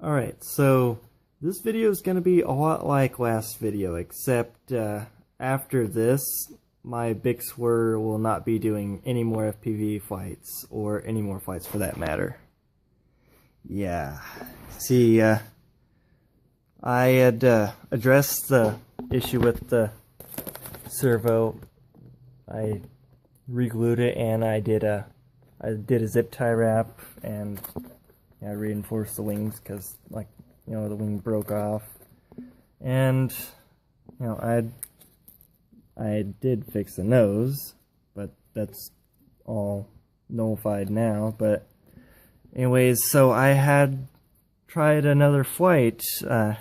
Alright, so this video is going to be a lot like last video, except after this, my Bixler will not be doing any more FPV flights, or any more flights for that matter. Yeah, see, I had addressed the issue with the servo. I re-glued it and I did a zip tie wrap, and I reinforced the wings because, like, the wing broke off. And, I did fix the nose, but that's all nullified now. But anyways, so I had tried another flight. I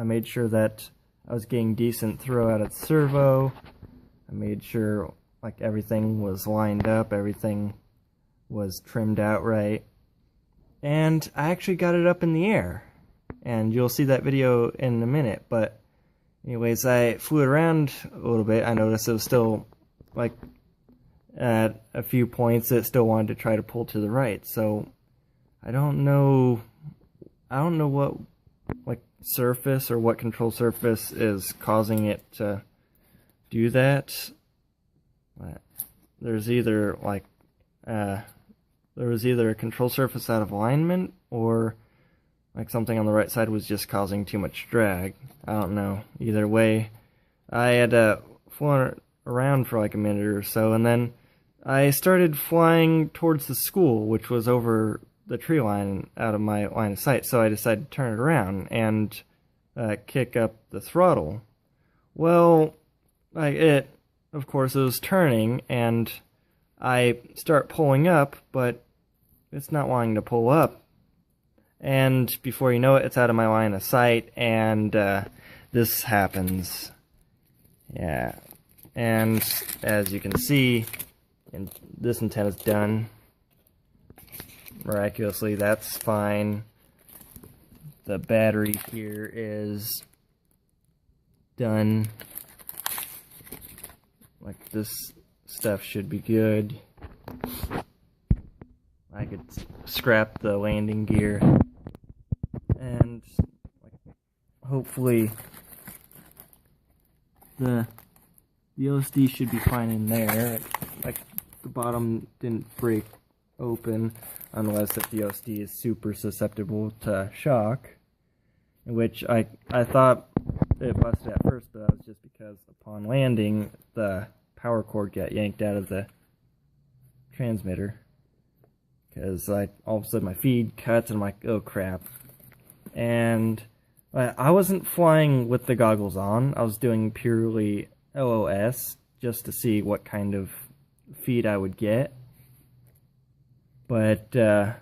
made sure that I was getting decent throw out of the servo. I made sure, like, everything was lined up, everything was trimmed out right. And I actually got it up in the air. And you'll see that video in a minute. But anyways, I flew it around a little bit. I noticed it was still, like, at a few points it still wanted to try to pull to the right. So I don't know what, like, surface or what control surface is causing it to do that. But there's either, like, there was either a control surface out of alignment, or like something on the right side was just causing too much drag. I don't know. Either way, I had flown around for like a minute or so, and then I started flying towards the school, which was over the tree line out of my line of sight. So I decided to turn it around and kick up the throttle. Well, of course, it was turning, and I start pulling up, but it's not wanting to pull up. And before you know it, it's out of my line of sight, and this happens. Yeah. And as you can see, this antenna's done. Miraculously, that's fine. The battery here is done. Like, this stuff should be good. I could scrap the landing gear, and hopefully the OSD should be fine in there. Like, the bottom didn't break open, unless if the OSD is super susceptible to shock, which I thought it busted at first, but that was just because upon landing the power cord got yanked out of the transmitter, because like all of a sudden my feed cuts and I'm like, oh crap. And I wasn't flying with the goggles on. I was doing purely LOS just to see what kind of feed I would get. But yeah,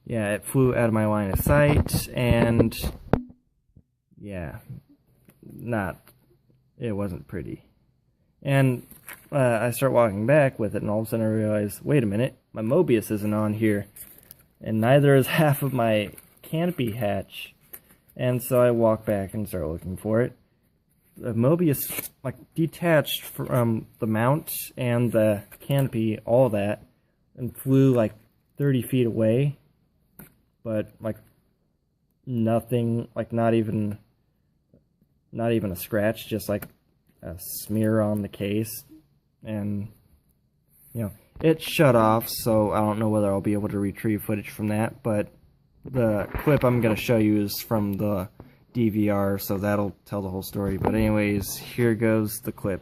it flew out of my line of sight, and yeah, it wasn't pretty. And I start walking back with it, and all of a sudden I realize, wait a minute, my Mobius isn't on here, and neither is half of my canopy hatch. And so I walk back and start looking for it. The Mobius, like, detached from the mount and the canopy, all that, and flew like 30 feet away, but like nothing, like not even a scratch, just like a smear on the case. And it shut off, so I don't know whether I'll be able to retrieve footage from that, but the clip I'm going to show you is from the DVR, so that'll tell the whole story. But anyways, here goes the clip.